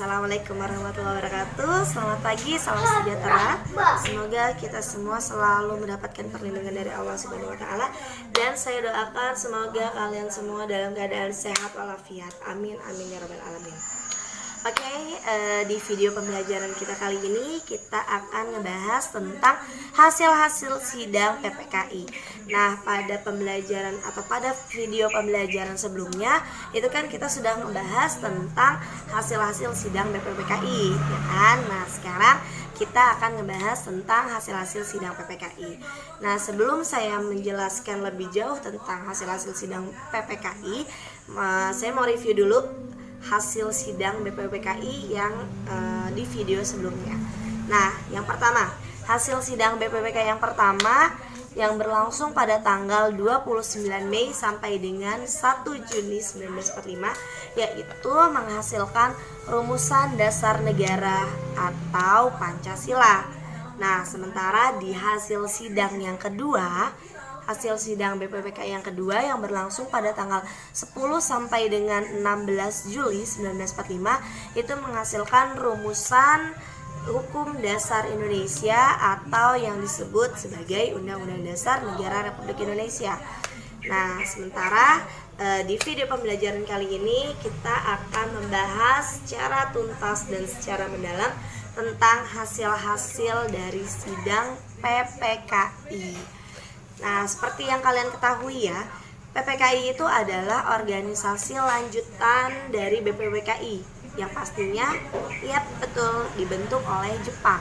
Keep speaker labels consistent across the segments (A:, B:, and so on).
A: Assalamualaikum warahmatullahi wabarakatuh. Selamat pagi, salam sejahtera. Semoga kita semua selalu mendapatkan perlindungan dari Allah Subhanahu wa taala, dan saya doakan semoga kalian semua dalam keadaan sehat walafiat. Amin amin ya rabbal alamin. Oke, di video pembelajaran kita kali ini kita akan ngebahas tentang hasil-hasil sidang PPKI. Nah, pada pembelajaran atau pada video pembelajaran sebelumnya itu kan kita sudah membahas tentang hasil-hasil sidang BPPKI, ya kan? Nah, sekarang kita akan ngebahas tentang hasil-hasil sidang PPKI. Nah, sebelum saya menjelaskan lebih jauh tentang hasil-hasil sidang PPKI, saya mau review dulu hasil sidang BPPKI yang di video sebelumnya. Nah, yang pertama, hasil sidang BPPKI yang pertama yang berlangsung pada tanggal 29 Mei sampai dengan 1 Juni 1945, yaitu menghasilkan rumusan dasar negara atau Pancasila. Nah, sementara di hasil sidang yang kedua, hasil sidang BPPKI yang kedua yang berlangsung pada tanggal 10 sampai dengan 16 Juli 1945 itu menghasilkan rumusan Hukum Dasar Indonesia atau yang disebut sebagai Undang-Undang Dasar Negara Republik Indonesia. Nah, sementara di video pembelajaran kali ini kita akan membahas secara tuntas dan secara mendalam tentang hasil-hasil dari sidang PPKI. Nah, seperti yang kalian ketahui ya, PPKI itu adalah organisasi lanjutan dari BPPKI yang pastinya, betul, dibentuk oleh Jepang.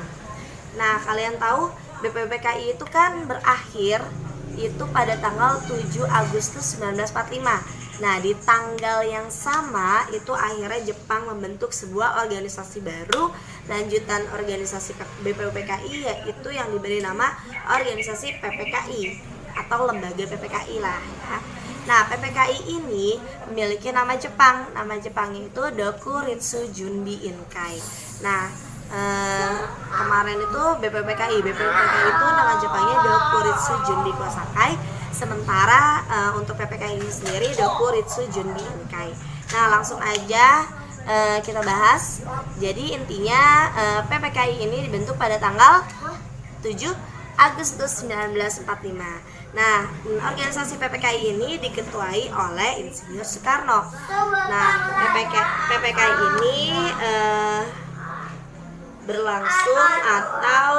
A: Nah, kalian tahu BPPKI itu kan berakhir itu pada tanggal 7 Agustus 1945. Nah, di tanggal yang sama itu akhirnya Jepang membentuk sebuah organisasi baru lanjutan organisasi BPPKI, yaitu yang diberi nama organisasi PPKI atau lembaga PPKI lah ya. Nah, PPKI ini memiliki nama Jepang. Nama Jepangnya itu Dokuritsu Junbi Inkai. Nah, kemarin itu BPPKI itu nama Jepangnya Dokuritsu Junbi Kosakai. Sementara untuk PPKI ini sendiri Dokuritsu Junbi Inkai. Nah, langsung aja kita bahas. Jadi intinya PPKI ini dibentuk pada tanggal 7 Agustus 1945. Nah, organisasi PPKI ini diketuai oleh Insinyur Soekarno. Nah, PPKI ini berlangsung atau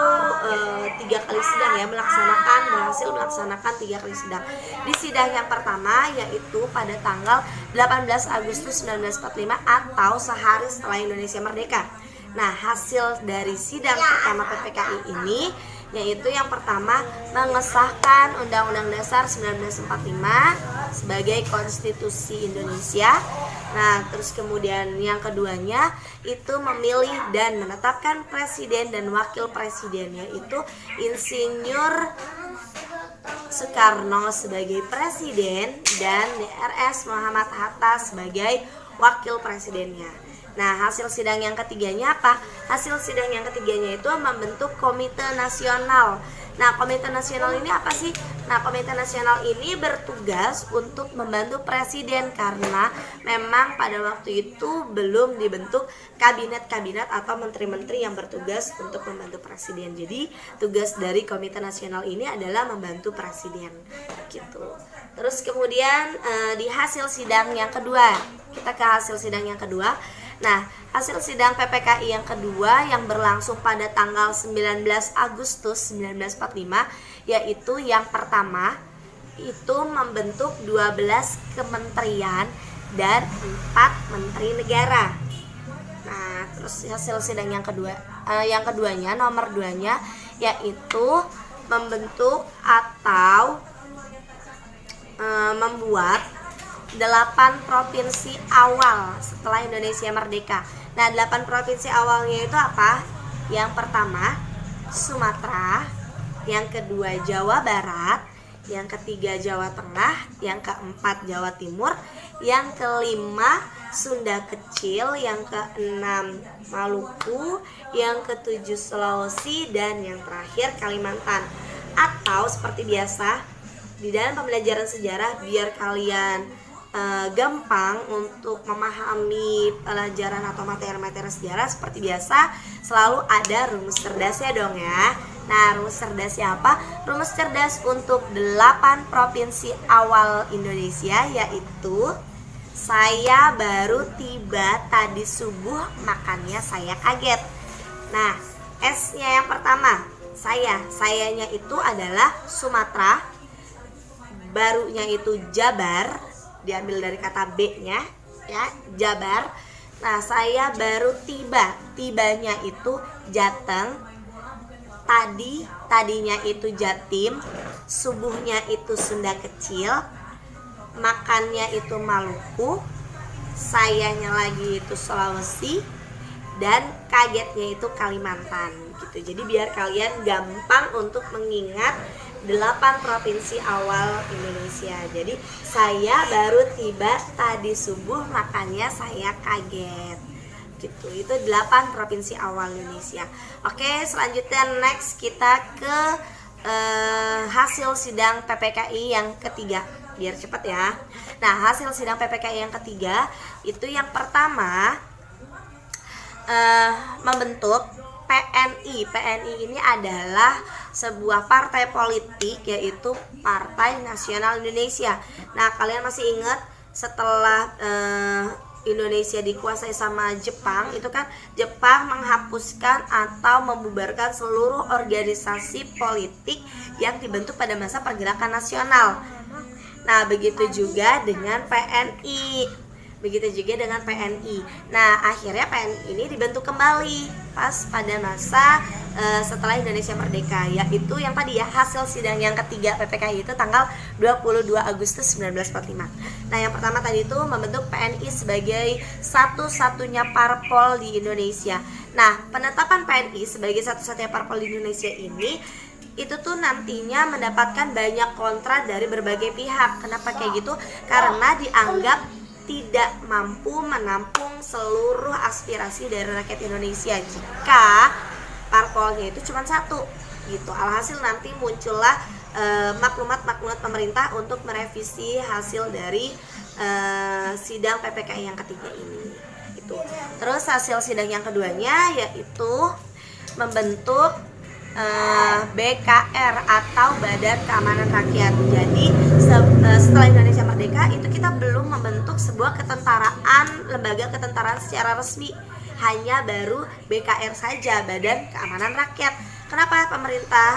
A: 3 kali sidang ya, berhasil melaksanakan 3 kali sidang. Di sidang yang pertama yaitu pada tanggal 18 Agustus 1945 atau sehari setelah Indonesia merdeka. Nah, hasil dari sidang pertama PPKI ini yaitu yang pertama mengesahkan Undang-Undang Dasar 1945 sebagai konstitusi Indonesia. Nah, terus kemudian yang keduanya itu memilih dan menetapkan presiden dan wakil presiden, yaitu Insinyur Soekarno sebagai presiden dan Drs Muhammad Hatta sebagai wakil presidennya. Nah, hasil sidang yang ketiganya apa? Hasil sidang yang ketiganya itu membentuk Komite Nasional. Nah, Komite Nasional ini apa sih? Nah, Komite Nasional ini bertugas untuk membantu presiden karena memang pada waktu itu belum dibentuk kabinet-kabinet atau menteri-menteri yang bertugas untuk membantu presiden. Jadi, tugas dari Komite Nasional ini adalah membantu presiden gitu. Terus kemudian di hasil sidang yang kedua, kita ke hasil sidang yang kedua. Nah, hasil sidang PPKI yang kedua yang berlangsung pada tanggal 19 Agustus 1945 yaitu yang pertama itu membentuk 12 kementerian dan 4 menteri negara. Nah, terus hasil sidang yang keduanya nomor 2-nya yaitu membentuk atau membuat 8 provinsi awal setelah Indonesia merdeka. Nah, 8 provinsi awalnya itu apa? Yang pertama Sumatera, yang kedua Jawa Barat, yang ketiga Jawa Tengah, yang keempat Jawa Timur, yang kelima Sunda Kecil, yang keenam Maluku, yang ketujuh Sulawesi, dan yang terakhir Kalimantan. Atau seperti biasa di dalam pembelajaran sejarah, biar kalian gampang untuk memahami pelajaran atau materi-materi sejarah, seperti biasa selalu ada rumus cerdasnya dong ya. Nah, rumus cerdasnya apa? Rumus cerdas untuk 8 provinsi awal Indonesia yaitu: saya baru tiba tadi subuh, makanya saya kaget. Nah, S-nya yang pertama, sayanya itu adalah Sumatera, barunya itu Jabar, diambil dari kata B-nya ya, Jabar. Nah, saya baru tibanya itu Jateng, tadinya itu Jatim, subuhnya itu Sunda Kecil, makannya itu Maluku, sayanya lagi itu Sulawesi, dan kagetnya itu Kalimantan gitu. Jadi biar kalian gampang untuk mengingat 8 provinsi awal Indonesia. Jadi saya baru tiba tadi subuh, makanya saya kaget gitu. Itu 8 provinsi awal Indonesia. Oke, selanjutnya next kita ke hasil sidang PPKI yang ketiga, biar cepet ya. Nah, hasil sidang PPKI yang ketiga itu yang pertama membentuk PNI. PNI ini adalah sebuah partai politik, yaitu Partai Nasional Indonesia. Nah, kalian masih ingat setelah Indonesia dikuasai sama Jepang, itu kan Jepang menghapuskan atau membubarkan seluruh organisasi politik yang dibentuk pada masa pergerakan nasional. Nah, begitu juga dengan PNI. Nah, akhirnya PNI ini dibentuk kembali pas pada masa setelah Indonesia merdeka, yaitu yang tadi ya, hasil sidang yang ketiga PPKI itu tanggal 22 Agustus 1945. Nah, yang pertama tadi itu membentuk PNI sebagai satu-satunya parpol di Indonesia. Nah, penetapan PNI sebagai satu-satunya parpol di Indonesia ini itu tuh nantinya mendapatkan banyak kontra dari berbagai pihak. Kenapa kayak gitu? Karena dianggap tidak mampu menampung seluruh aspirasi dari rakyat Indonesia jika parpolnya itu cuma satu gitu. Alhasil nanti muncullah maklumat pemerintah untuk merevisi hasil dari sidang PPKI yang ketiga ini gitu. Terus hasil sidang yang keduanya yaitu membentuk BKR atau Badan Keamanan Rakyat. Jadi setelah Indonesia merdeka itu kita belum membentuk sebuah ketentaraan, lembaga ketentaraan secara resmi, hanya baru BKR saja, Badan Keamanan Rakyat. Kenapa pemerintah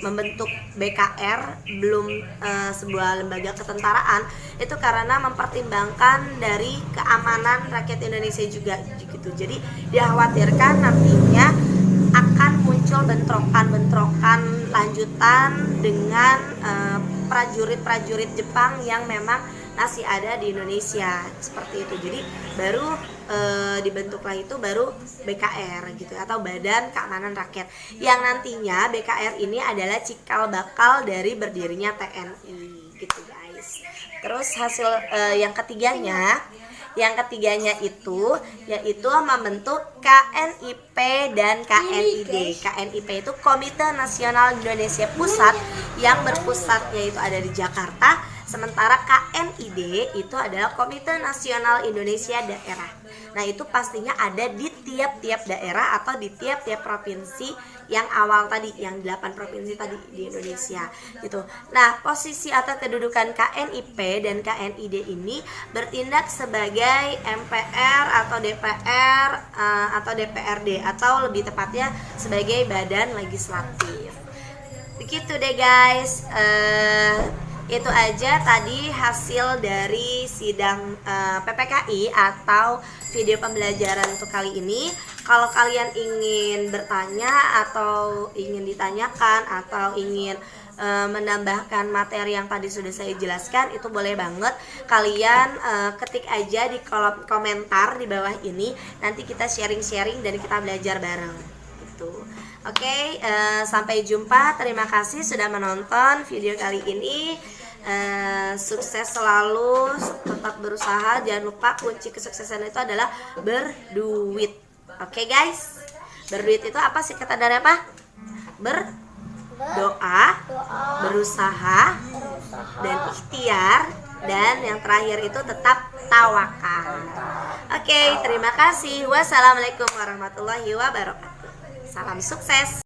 A: membentuk BKR belum sebuah lembaga ketentaraan? Itu karena mempertimbangkan dari keamanan rakyat Indonesia juga gitu. Jadi dikhawatirkan nantinya akan muncul bentrokan lanjutan dengan prajurit-prajurit Jepang yang memang masih ada di Indonesia, seperti itu. Jadi baru dibentuklah itu baru BKR gitu, atau Badan Keamanan Rakyat, yang nantinya BKR ini adalah cikal bakal dari berdirinya TNI gitu guys. Terus hasil yang ketiganya itu yaitu membentuk KNIP dan KNID. KNIP itu Komite Nasional Indonesia Pusat yang berpusatnya itu ada di Jakarta, sementara KNID itu adalah Komite Nasional Indonesia Daerah. Nah, itu pastinya ada di tiap-tiap daerah atau di tiap-tiap provinsi yang awal tadi, yang 8 provinsi tadi di Indonesia gitu. Nah, posisi atau kedudukan KNIP dan KNID ini bertindak sebagai MPR atau DPR atau DPRD, atau lebih tepatnya sebagai badan legislatif. Begitu deh guys. Itu aja tadi hasil dari sidang PPKI atau video pembelajaran untuk kali ini. Kalau kalian ingin bertanya atau ingin ditanyakan atau ingin menambahkan materi yang tadi sudah saya jelaskan, itu boleh banget kalian ketik aja di kolom komentar di bawah ini. Nanti kita sharing-sharing dan kita belajar bareng gitu. Oke, sampai jumpa. Terima kasih sudah menonton video kali ini. Sukses selalu, tetap berusaha. Jangan lupa kunci kesuksesan itu adalah berduit. Oke guys, berduit itu apa sih kata dari apa? Berdoa, berusaha, dan ikhtiar dan yang terakhir itu tetap tawakal. Oke, terima kasih. Wassalamualaikum warahmatullahi wabarakatuh. Salam sukses.